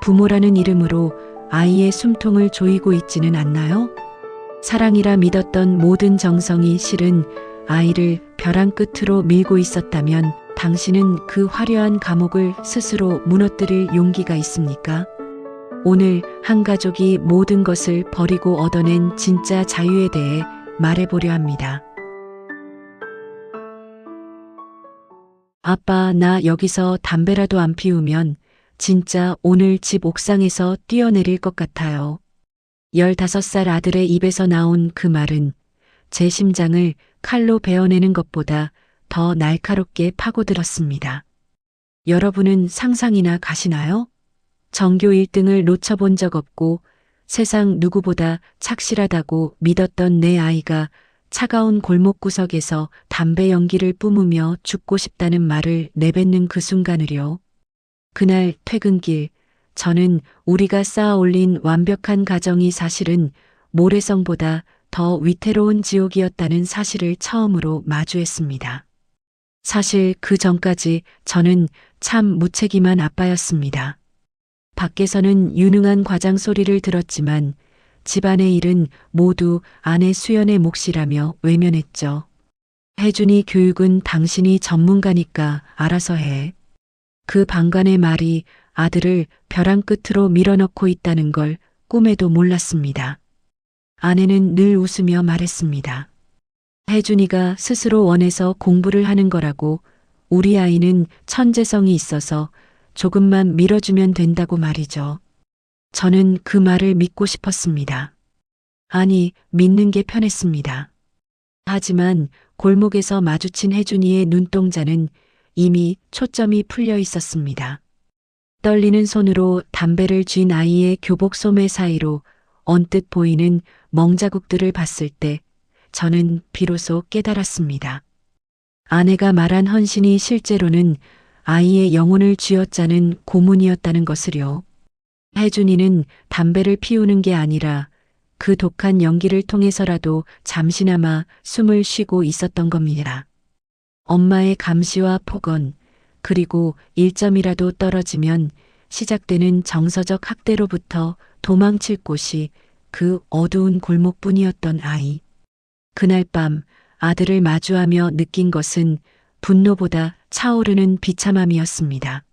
부모라는 이름으로 아이의 숨통을 조이고 있지는 않나요? 사랑이라 믿었던 모든 정성이 실은 아이를 벼랑 끝으로 밀고 있었다면 당신은 그 화려한 감옥을 스스로 무너뜨릴 용기가 있습니까? 오늘 한 가족이 모든 것을 버리고 얻어낸 진짜 자유에 대해 말해보려 합니다. 아빠, 나 여기서 담배라도 안 피우면 진짜 오늘 집 옥상에서 뛰어내릴 것 같아요. 15살 아들의 입에서 나온 그 말은 제 심장을 칼로 베어내는 것보다 더 날카롭게 파고들었습니다. 여러분은 상상이나 가시나요? 전교 1등을 놓쳐본 적 없고 세상 누구보다 착실하다고 믿었던 내 아이가 차가운 골목구석에서 담배 연기를 뿜으며 죽고 싶다는 말을 내뱉는 그 순간을요. 그날 퇴근길, 저는 우리가 쌓아 올린 완벽한 가정이 사실은 모래성보다 더 위태로운 지옥이었다는 사실을 처음으로 마주했습니다. 사실 그 전까지 저는 참 무책임한 아빠였습니다. 밖에서는 유능한 과장 소리를 들었지만 집안의 일은 모두 아내 수연의 몫이라며 외면했죠. 혜준이 교육은 당신이 전문가니까 알아서 해. 그 방관의 말이 아들을 벼랑 끝으로 밀어넣고 있다는 걸 꿈에도 몰랐습니다. 아내는 늘 웃으며 말했습니다. 혜준이가 스스로 원해서 공부를 하는 거라고, 우리 아이는 천재성이 있어서 조금만 밀어주면 된다고 말이죠. 저는 그 말을 믿고 싶었습니다. 아니, 믿는 게 편했습니다. 하지만 골목에서 마주친 혜준이의 눈동자는 이미 초점이 풀려 있었습니다. 떨리는 손으로 담배를 쥔 아이의 교복 소매 사이로 언뜻 보이는 멍자국들을 봤을 때 저는 비로소 깨달았습니다. 아내가 말한 헌신이 실제로는 아이의 영혼을 쥐어짜는 고문이었다는 것을요. 혜준이는 담배를 피우는 게 아니라 그 독한 연기를 통해서라도 잠시나마 숨을 쉬고 있었던 겁니다. 엄마의 감시와 폭언, 그리고 1점이라도 떨어지면 시작되는 정서적 학대로부터 도망칠 곳이 그 어두운 골목뿐이었던 아이. 그날 밤 아들을 마주하며 느낀 것은 분노보다 차오르는 비참함이었습니다.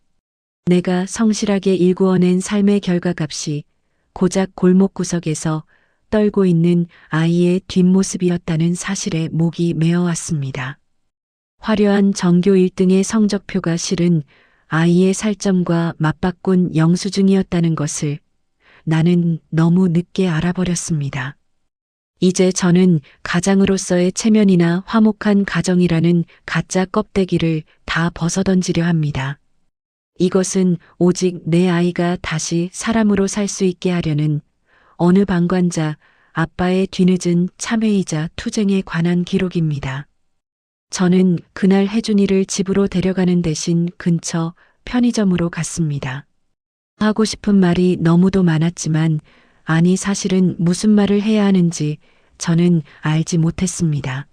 내가 성실하게 일구어낸 삶의 결과값이 고작 골목구석에서 떨고 있는 아이의 뒷모습이었다는 사실에 목이 메어왔습니다. 화려한 전교 1등의 성적표가 실은 아이의 살점과 맞바꾼 영수증이었다는 것을 나는 너무 늦게 알아버렸습니다. 이제 저는 가장으로서의 체면이나 화목한 가정이라는 가짜 껍데기를 다 벗어던지려 합니다. 이것은 오직 내 아이가 다시 사람으로 살 수 있게 하려는 어느 방관자 아빠의 뒤늦은 참회이자 투쟁에 관한 기록입니다. 저는 그날 혜준이를 집으로 데려가는 대신 근처 편의점으로 갔습니다. 하고 싶은 말이 너무도 많았지만 아니 사실은 무슨 말을 해야 하는지 저는 알지 못했습니다.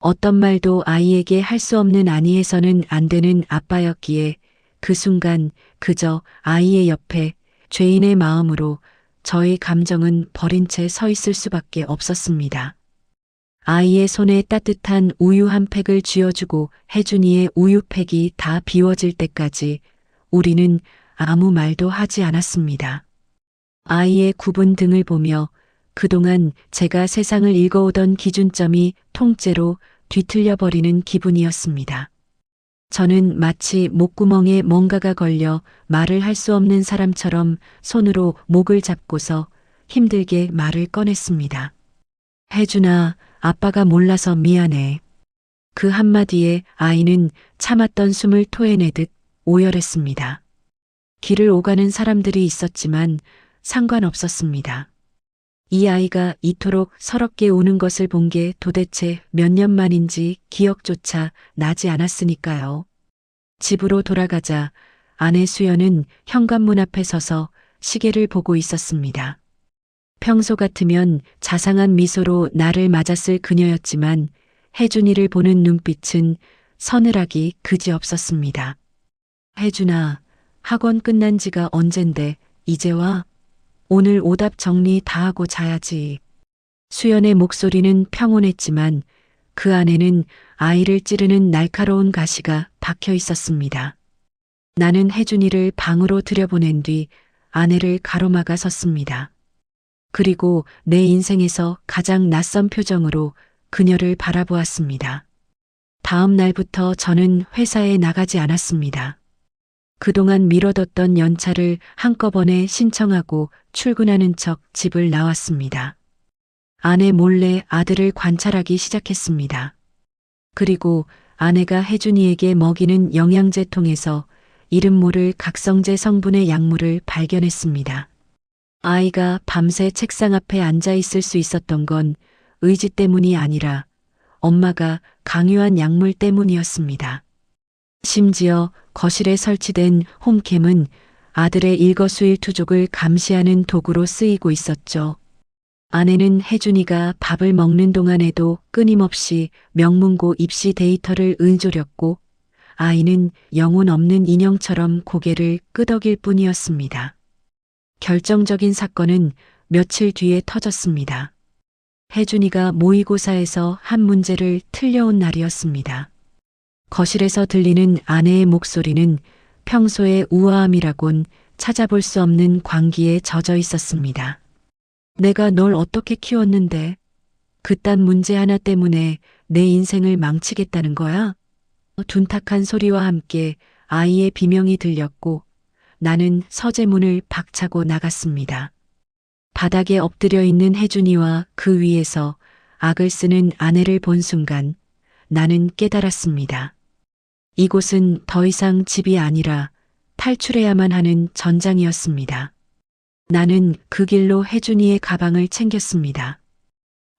어떤 말도 아이에게 할 수 없는 아니해서는 안 되는 아빠였기에 그 순간 그저 아이의 옆에 죄인의 마음으로 저의 감정은 버린 채 서 있을 수밖에 없었습니다. 아이의 손에 따뜻한 우유 한 팩을 쥐어주고 혜준이의 우유팩이 다 비워질 때까지 우리는 아무 말도 하지 않았습니다. 아이의 굽은 등을 보며 그동안 제가 세상을 읽어오던 기준점이 통째로 뒤틀려버리는 기분이었습니다. 저는 마치 목구멍에 뭔가가 걸려 말을 할 수 없는 사람처럼 손으로 목을 잡고서 힘들게 말을 꺼냈습니다. 혜준아, 아빠가 몰라서 미안해. 그 한마디에 아이는 참았던 숨을 토해내듯 오열했습니다. 길을 오가는 사람들이 있었지만 상관없었습니다. 이 아이가 이토록 서럽게 우는 것을 본 게 도대체 몇 년 만인지 기억조차 나지 않았으니까요. 집으로 돌아가자 아내 수연은 현관문 앞에 서서 시계를 보고 있었습니다. 평소 같으면 자상한 미소로 나를 맞았을 그녀였지만 혜준이를 보는 눈빛은 서늘하기 그지없었습니다. 혜준아, 학원 끝난 지가 언젠데 이제 와. 오늘 오답 정리 다 하고 자야지. 수연의 목소리는 평온했지만 그 안에는 아이를 찌르는 날카로운 가시가 박혀 있었습니다. 나는 혜준이를 방으로 들여보낸 뒤 아내를 가로막아 섰습니다. 그리고 내 인생에서 가장 낯선 표정으로 그녀를 바라보았습니다. 다음 날부터 저는 회사에 나가지 않았습니다. 그동안 미뤄뒀던 연차를 한꺼번에 신청하고 출근하는 척 집을 나왔습니다. 아내 몰래 아들을 관찰하기 시작했습니다. 그리고 아내가 혜준이에게 먹이는 영양제 통에서 이름 모를 각성제 성분의 약물을 발견했습니다. 아이가 밤새 책상 앞에 앉아 있을 수 있었던 건 의지 때문이 아니라 엄마가 강요한 약물 때문이었습니다. 심지어 거실에 설치된 홈캠은 아들의 일거수일투족을 감시하는 도구로 쓰이고 있었죠. 아내는 혜준이가 밥을 먹는 동안에도 끊임없이 명문고 입시 데이터를 은조렸고 아이는 영혼 없는 인형처럼 고개를 끄덕일 뿐이었습니다. 결정적인 사건은 며칠 뒤에 터졌습니다. 혜준이가 모의고사에서 한 문제를 틀려온 날이었습니다. 거실에서 들리는 아내의 목소리는 평소의 우아함이라곤 찾아볼 수 없는 광기에 젖어 있었습니다. 내가 널 어떻게 키웠는데 그딴 문제 하나 때문에 내 인생을 망치겠다는 거야? 둔탁한 소리와 함께 아이의 비명이 들렸고 나는 서재문을 박차고 나갔습니다. 바닥에 엎드려 있는 혜준이와 그 위에서 악을 쓰는 아내를 본 순간 나는 깨달았습니다. 이곳은 더 이상 집이 아니라 탈출해야만 하는 전장이었습니다. 나는 그 길로 혜준이의 가방을 챙겼습니다.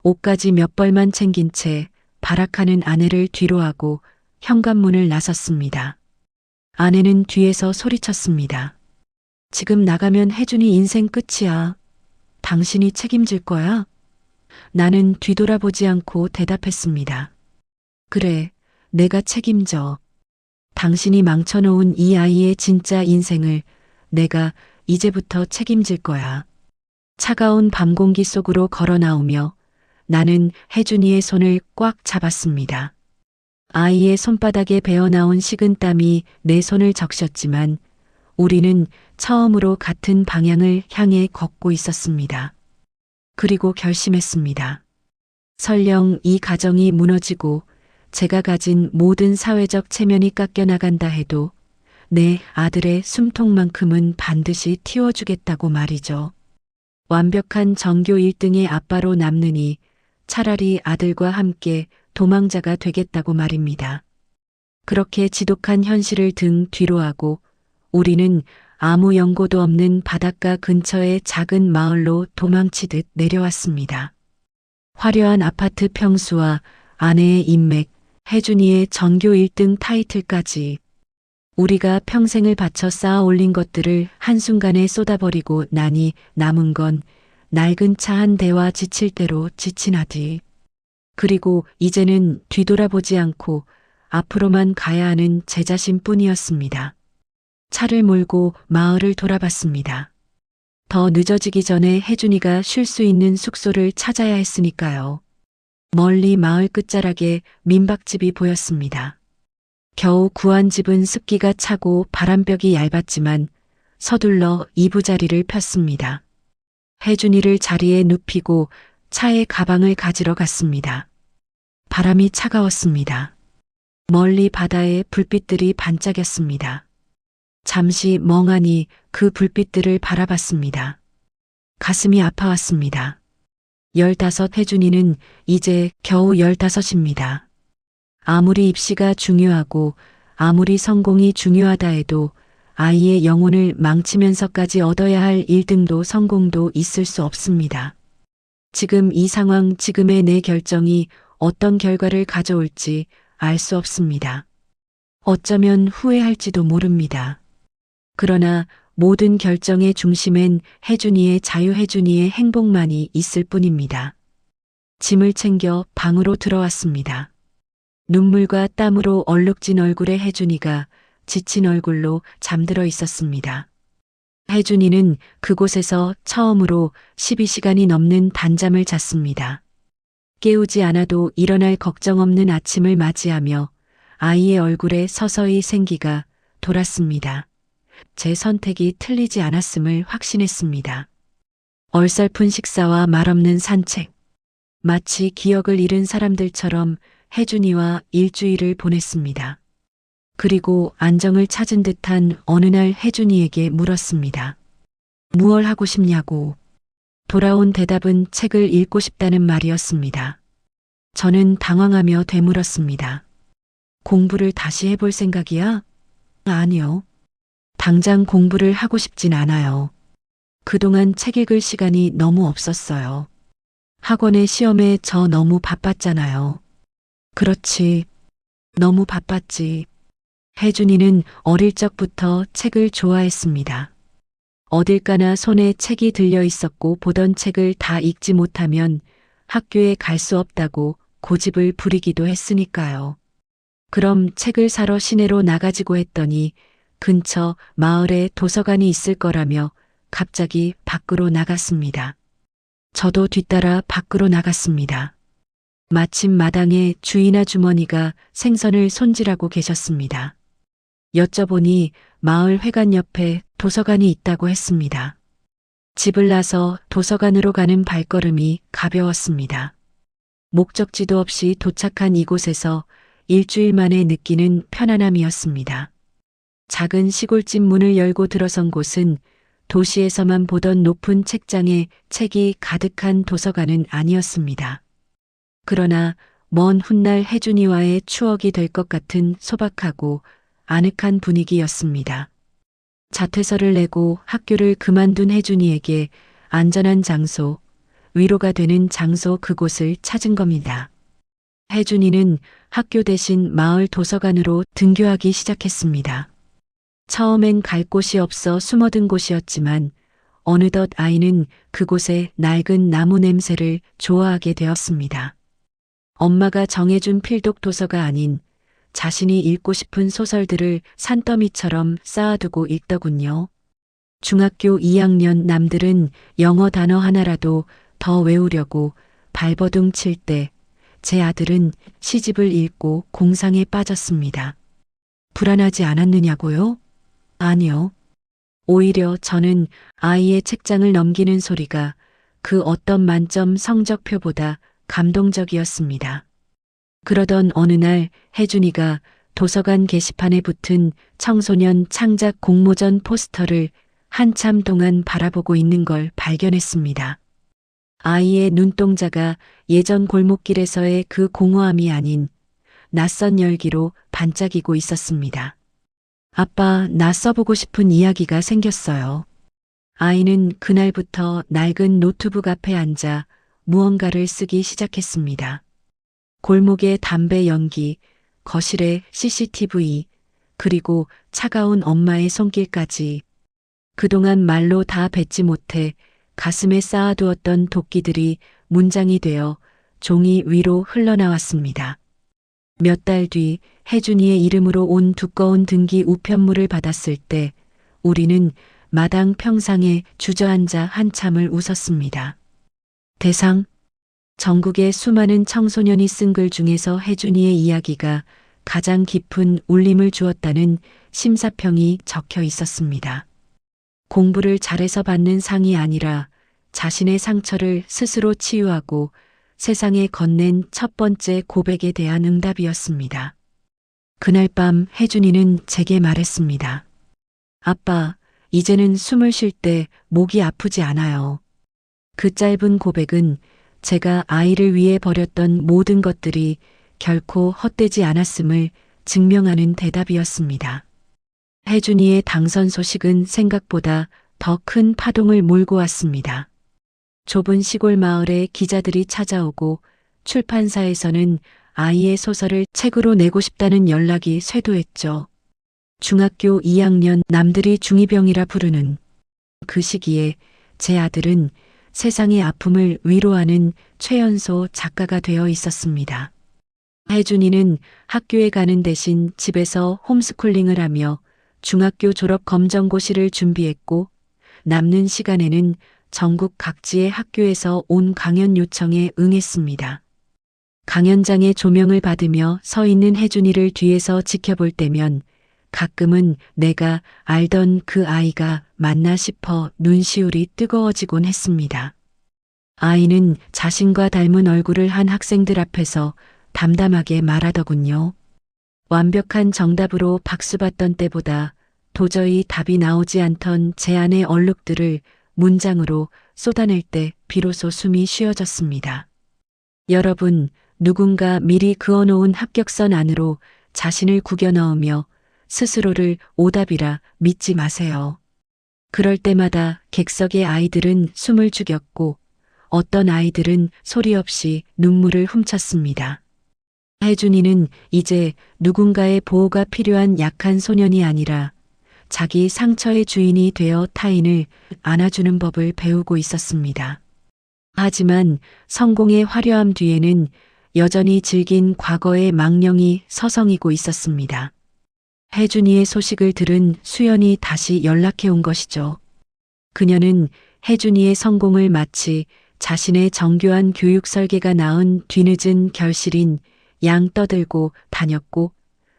옷까지 몇 벌만 챙긴 채 발악하는 아내를 뒤로하고 현관문을 나섰습니다. 아내는 뒤에서 소리쳤습니다. 지금 나가면 혜준이 인생 끝이야. 당신이 책임질 거야? 나는 뒤돌아보지 않고 대답했습니다. 그래, 내가 책임져. 당신이 망쳐놓은 이 아이의 진짜 인생을 내가 이제부터 책임질 거야. 차가운 밤 공기 속으로 걸어 나오며 나는 혜준이의 손을 꽉 잡았습니다. 아이의 손바닥에 배어나온 식은땀이 내 손을 적셨지만 우리는 처음으로 같은 방향을 향해 걷고 있었습니다. 그리고 결심했습니다. 설령 이 가정이 무너지고 제가 가진 모든 사회적 체면이 깎여나간다 해도 내 아들의 숨통만큼은 반드시 틔워주겠다고 말이죠. 완벽한 전교 1등의 아빠로 남느니 차라리 아들과 함께 도망자가 되겠다고 말입니다. 그렇게 지독한 현실을 등 뒤로 하고 우리는 아무 연고도 없는 바닷가 근처의 작은 마을로 도망치듯 내려왔습니다. 화려한 아파트 평수와 아내의 인맥, 혜준이의 전교 1등 타이틀까지 우리가 평생을 바쳐 쌓아 올린 것들을 한순간에 쏟아버리고 나니 남은 건 낡은 차 한 대와 지칠 대로 지친 아들. 그리고 이제는 뒤돌아보지 않고 앞으로만 가야 하는 제 자신뿐이었습니다. 차를 몰고 마을을 돌아봤습니다. 더 늦어지기 전에 혜준이가 쉴 수 있는 숙소를 찾아야 했으니까요. 멀리 마을 끝자락에 민박집이 보였습니다. 겨우 구한 집은 습기가 차고 바람벽이 얇았지만 서둘러 이부자리를 폈습니다. 혜준이를 자리에 눕히고 차에 가방을 가지러 갔습니다. 바람이 차가웠습니다. 멀리 바다에 불빛들이 반짝였습니다. 잠시 멍하니 그 불빛들을 바라봤습니다. 가슴이 아파왔습니다. 15 혜준이는 이제 겨우 15입니다. 아무리 입시가 중요하고 아무리 성공이 중요하다 해도 아이의 영혼을 망치면서까지 얻어야 할 1등도 성공도 있을 수 없습니다. 지금 이 상황, 지금의 내 결정이 어떤 결과를 가져올지 알 수 없습니다. 어쩌면 후회할지도 모릅니다. 그러나 모든 결정의 중심엔 혜준이의 자유, 혜준이의 행복만이 있을 뿐입니다. 짐을 챙겨 방으로 들어왔습니다. 눈물과 땀으로 얼룩진 얼굴의 혜준이가 지친 얼굴로 잠들어 있었습니다. 혜준이는 그곳에서 처음으로 12시간이 넘는 단잠을 잤습니다. 깨우지 않아도 일어날 걱정 없는 아침을 맞이하며 아이의 얼굴에 서서히 생기가 돌았습니다. 제 선택이 틀리지 않았음을 확신했습니다. 얼설픈 식사와 말없는 산책. 마치 기억을 잃은 사람들처럼 혜준이와 일주일을 보냈습니다. 그리고 안정을 찾은 듯한 어느 날 혜준이에게 물었습니다. 무얼 하고 싶냐고. 돌아온 대답은 책을 읽고 싶다는 말이었습니다. 저는 당황하며 되물었습니다. 공부를 다시 해볼 생각이야? 아니요. 당장 공부를 하고 싶진 않아요. 그동안 책 읽을 시간이 너무 없었어요. 학원의 시험에 저 너무 바빴잖아요. 그렇지. 너무 바빴지. 혜준이는 어릴 적부터 책을 좋아했습니다. 어딜 가나 손에 책이 들려 있었고 보던 책을 다 읽지 못하면 학교에 갈 수 없다고 고집을 부리기도 했으니까요. 그럼 책을 사러 시내로 나가지고 했더니 근처 마을에 도서관이 있을 거라며 갑자기 밖으로 나갔습니다. 저도 뒤따라 밖으로 나갔습니다. 마침 마당에 주인 아주머니가 생선을 손질하고 계셨습니다. 여쭤보니 마을 회관 옆에 도서관이 있다고 했습니다. 집을 나서 도서관으로 가는 발걸음이 가벼웠습니다. 목적지도 없이 도착한 이곳에서 일주일 만에 느끼는 편안함이었습니다. 작은 시골집 문을 열고 들어선 곳은 도시에서만 보던 높은 책장에 책이 가득한 도서관은 아니었습니다. 그러나 먼 훗날 혜준이와의 추억이 될 것 같은 소박하고 아늑한 분위기였습니다. 자퇴서를 내고 학교를 그만둔 혜준이에게 안전한 장소, 위로가 되는 장소 그곳을 찾은 겁니다. 혜준이는 학교 대신 마을 도서관으로 등교하기 시작했습니다. 처음엔 갈 곳이 없어 숨어든 곳이었지만 어느덧 아이는 그곳의 낡은 나무 냄새를 좋아하게 되었습니다. 엄마가 정해준 필독 도서가 아닌 자신이 읽고 싶은 소설들을 산더미처럼 쌓아두고 읽더군요. 중학교 2학년 남들은 영어 단어 하나라도 더 외우려고 발버둥 칠 때 제 아들은 시집을 읽고 공상에 빠졌습니다. 불안하지 않았느냐고요? 아니요. 오히려 저는 아이의 책장을 넘기는 소리가 그 어떤 만점 성적표보다 감동적이었습니다. 그러던 어느 날 혜준이가 도서관 게시판에 붙은 청소년 창작 공모전 포스터를 한참 동안 바라보고 있는 걸 발견했습니다. 아이의 눈동자가 예전 골목길에서의 그 공허함이 아닌 낯선 열기로 반짝이고 있었습니다. 아빠, 나 써보고 싶은 이야기가 생겼어요. 아이는 그날부터 낡은 노트북 앞에 앉아 무언가를 쓰기 시작했습니다. 골목의 담배 연기, 거실의 CCTV, 그리고 차가운 엄마의 손길까지 그동안 말로 다 뱉지 못해 가슴에 쌓아두었던 도끼들이 문장이 되어 종이 위로 흘러나왔습니다. 몇 달 뒤 혜준이의 이름으로 온 두꺼운 등기 우편물을 받았을 때 우리는 마당 평상에 주저앉아 한참을 웃었습니다. 대상, 전국의 수많은 청소년이 쓴 글 중에서 혜준이의 이야기가 가장 깊은 울림을 주었다는 심사평이 적혀 있었습니다. 공부를 잘해서 받는 상이 아니라 자신의 상처를 스스로 치유하고 세상에 건넨 첫 번째 고백에 대한 응답이었습니다. 그날 밤 혜준이는 제게 말했습니다. 아빠, 이제는 숨을 쉴 때 목이 아프지 않아요. 그 짧은 고백은 제가 아이를 위해 버렸던 모든 것들이 결코 헛되지 않았음을 증명하는 대답이었습니다. 혜준이의 당선 소식은 생각보다 더 큰 파동을 몰고 왔습니다. 좁은 시골 마을에 기자들이 찾아오고 출판사에서는 아이의 소설을 책으로 내고 싶다는 연락이 쇄도했죠. 중학교 2학년 남들이 중2병이라 부르는 그 시기에 제 아들은 세상의 아픔을 위로하는 최연소 작가가 되어 있었습니다. 혜준이는 학교에 가는 대신 집에서 홈스쿨링을 하며 중학교 졸업 검정고시를 준비했고 남는 시간에는 전국 각지의 학교에서 온 강연 요청에 응했습니다. 강연장의 조명을 받으며 서 있는 혜준이를 뒤에서 지켜볼 때면 가끔은 내가 알던 그 아이가 맞나 싶어 눈시울이 뜨거워지곤 했습니다. 아이는 자신과 닮은 얼굴을 한 학생들 앞에서 담담하게 말하더군요. 완벽한 정답으로 박수받던 때보다 도저히 답이 나오지 않던 제 안의 얼룩들을 문장으로 쏟아낼 때 비로소 숨이 쉬어졌습니다. 여러분, 누군가 미리 그어놓은 합격선 안으로 자신을 구겨 넣으며 스스로를 오답이라 믿지 마세요. 그럴 때마다 객석의 아이들은 숨을 죽였고 어떤 아이들은 소리 없이 눈물을 훔쳤습니다. 혜준이는 이제 누군가의 보호가 필요한 약한 소년이 아니라 자기 상처의 주인이 되어 타인을 안아주는 법을 배우고 있었습니다. 하지만 성공의 화려함 뒤에는 여전히 질긴 과거의 망령이 서성이고 있었습니다. 혜준이의 소식을 들은 수연이 다시 연락해 온 것이죠. 그녀는 혜준이의 성공을 마치 자신의 정교한 교육 설계가 낳은 뒤늦은 결실인 양 떠들고 다녔고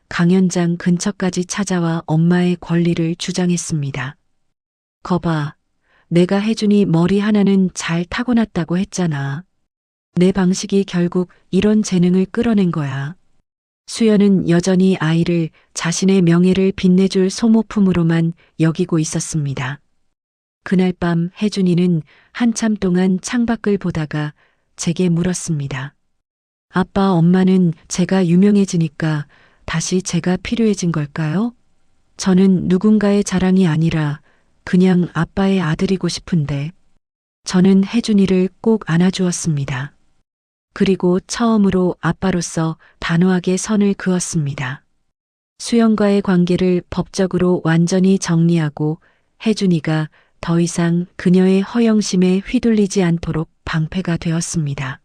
강연장 근처까지 찾아와 엄마의 권리를 주장했습니다. 거봐, 내가 혜준이 머리 하나는 잘 타고났다고 했잖아. 내 방식이 결국 이런 재능을 끌어낸 거야. 수연은 여전히 아이를 자신의 명예를 빛내줄 소모품으로만 여기고 있었습니다. 그날 밤 혜준이는 한참 동안 창밖을 보다가 제게 물었습니다. 아빠, 엄마는 제가 유명해지니까 다시 제가 필요해진 걸까요? 저는 누군가의 자랑이 아니라 그냥 아빠의 아들이고 싶은데. 저는 혜준이를 꼭 안아주었습니다. 그리고 처음으로 아빠로서 단호하게 선을 그었습니다. 수연과의 관계를 법적으로 완전히 정리하고 혜준이가 더 이상 그녀의 허영심에 휘둘리지 않도록 방패가 되었습니다.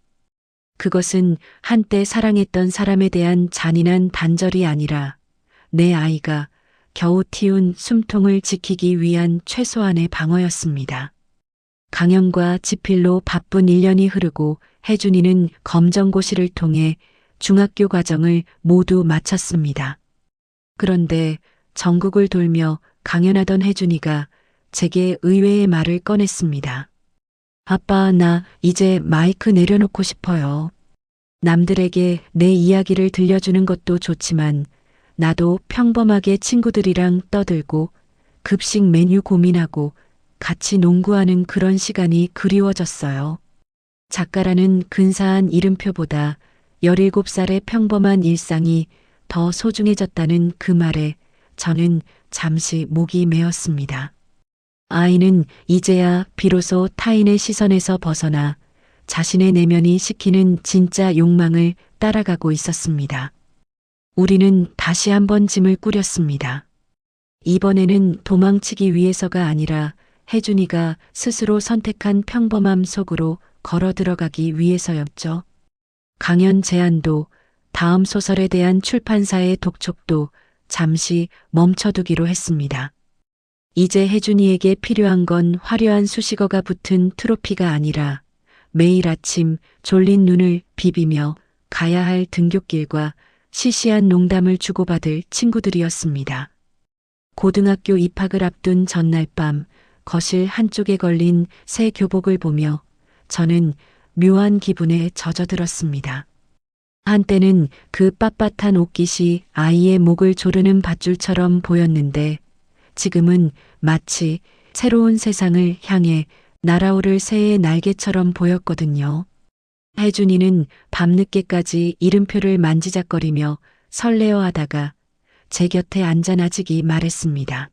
그것은 한때 사랑했던 사람에 대한 잔인한 단절이 아니라 내 아이가 겨우 틔운 숨통을 지키기 위한 최소한의 방어였습니다. 강연과 지필로 바쁜 1년이 흐르고 혜준이는 검정고시를 통해 중학교 과정을 모두 마쳤습니다. 그런데 전국을 돌며 강연하던 혜준이가 제게 의외의 말을 꺼냈습니다. 아빠, 나 이제 마이크 내려놓고 싶어요. 남들에게 내 이야기를 들려주는 것도 좋지만 나도 평범하게 친구들이랑 떠들고 급식 메뉴 고민하고 같이 농구하는 그런 시간이 그리워졌어요. 작가라는 근사한 이름표보다 17살의 평범한 일상이 더 소중해졌다는 그 말에 저는 잠시 목이 메었습니다. 아이는 이제야 비로소 타인의 시선에서 벗어나 자신의 내면이 시키는 진짜 욕망을 따라가고 있었습니다. 우리는 다시 한번 짐을 꾸렸습니다. 이번에는 도망치기 위해서가 아니라 혜준이가 스스로 선택한 평범함 속으로 걸어 들어가기 위해서였죠. 강연 제안도 다음 소설에 대한 출판사의 독촉도 잠시 멈춰두기로 했습니다. 이제 혜준이에게 필요한 건 화려한 수식어가 붙은 트로피가 아니라 매일 아침 졸린 눈을 비비며 가야 할 등굣길과 시시한 농담을 주고받을 친구들이었습니다. 고등학교 입학을 앞둔 전날 밤 거실 한쪽에 걸린 새 교복을 보며 저는 묘한 기분에 젖어들었습니다. 한때는 그 빳빳한 옷깃이 아이의 목을 조르는 밧줄처럼 보였는데 지금은 마치 새로운 세상을 향해 날아오를 새의 날개처럼 보였거든요. 혜준이는 밤늦게까지 이름표를 만지작거리며 설레어하다가 제 곁에 앉아 나지기 말했습니다.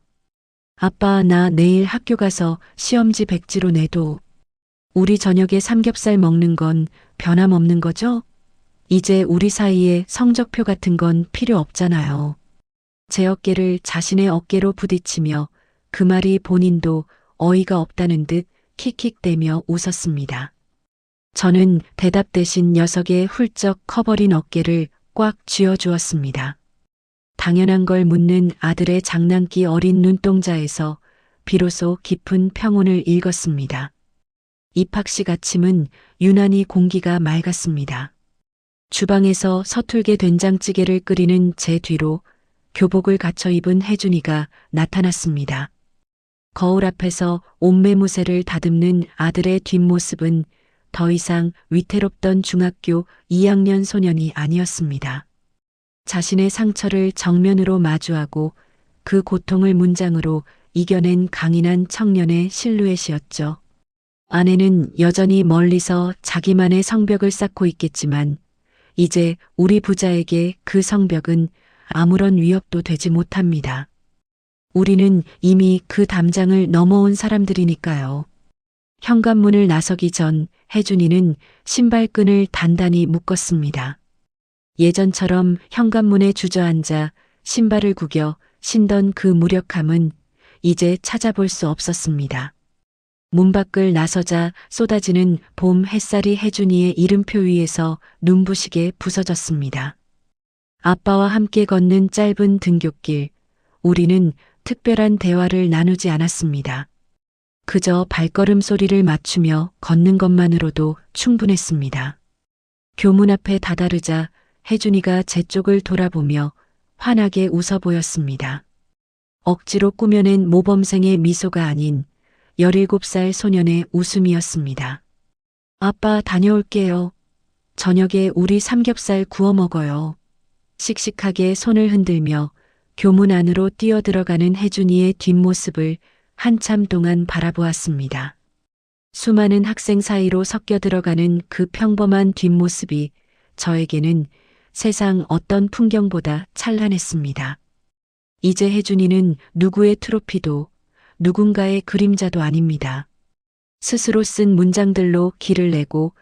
아빠, 나 내일 학교 가서 시험지 백지로 내도 우리 저녁에 삼겹살 먹는 건 변함없는 거죠? 이제 우리 사이에 성적표 같은 건 필요 없잖아요. 제 어깨를 자신의 어깨로 부딪히며 그 말이 본인도 어이가 없다는 듯 킥킥대며 웃었습니다. 저는 대답 대신 녀석의 훌쩍 커버린 어깨를 꽉 쥐어주었습니다. 당연한 걸 묻는 아들의 장난기 어린 눈동자에서 비로소 깊은 평온을 읽었습니다. 입학식 아침은 유난히 공기가 맑았습니다. 주방에서 서툴게 된장찌개를 끓이는 제 뒤로 교복을 갖춰 입은 혜준이가 나타났습니다. 거울 앞에서 옷매무새를 다듬는 아들의 뒷모습은 더 이상 위태롭던 중학교 2학년 소년이 아니었습니다. 자신의 상처를 정면으로 마주하고 그 고통을 문장으로 이겨낸 강인한 청년의 실루엣이었죠. 아내는 여전히 멀리서 자기만의 성벽을 쌓고 있겠지만 이제 우리 부자에게 그 성벽은 아무런 위협도 되지 못합니다. 우리는 이미 그 담장을 넘어온 사람들이니까요. 현관문을 나서기 전 혜준이는 신발끈을 단단히 묶었습니다. 예전처럼 현관문에 주저앉아 신발을 구겨 신던 그 무력함은 이제 찾아볼 수 없었습니다. 문 밖을 나서자 쏟아지는 봄 햇살이 혜준이의 이름표 위에서 눈부시게 부서졌습니다. 아빠와 함께 걷는 짧은 등굣길, 우리는 특별한 대화를 나누지 않았습니다. 그저 발걸음 소리를 맞추며 걷는 것만으로도 충분했습니다. 교문 앞에 다다르자 혜준이가 제 쪽을 돌아보며 환하게 웃어 보였습니다. 억지로 꾸며낸 모범생의 미소가 아닌 17살 소년의 웃음이었습니다. 아빠 다녀올게요. 저녁에 우리 삼겹살 구워 먹어요. 씩씩하게 손을 흔들며 교문 안으로 뛰어들어가는 혜준이의 뒷모습을 한참 동안 바라보았습니다. 수많은 학생 사이로 섞여 들어가는 그 평범한 뒷모습이 저에게는 세상 어떤 풍경보다 찬란했습니다. 이제 혜준이는 누구의 트로피도 누군가의 그림자도 아닙니다. 스스로 쓴 문장들로 길을 내고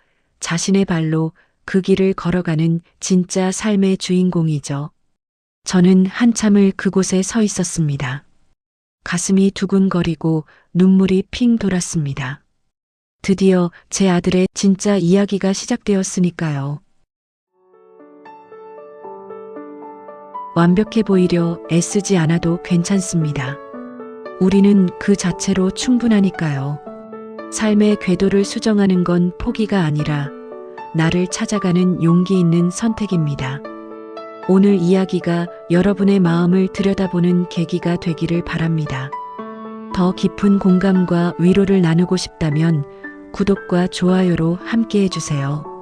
자신의 발로 그 길을 걸어가는 진짜 삶의 주인공이죠. 저는 한참을 그곳에 서 있었습니다. 가슴이 두근거리고 눈물이 핑 돌았습니다. 드디어 제 아들의 진짜 이야기가 시작되었으니까요. 완벽해 보이려 애쓰지 않아도 괜찮습니다. 우리는 그 자체로 충분하니까요. 삶의 궤도를 수정하는 건 포기가 아니라 나를 찾아가는 용기 있는 선택입니다. 오늘 이야기가 여러분의 마음을 들여다보는 계기가 되기를 바랍니다. 더 깊은 공감과 위로를 나누고 싶다면 구독과 좋아요로 함께 해주세요.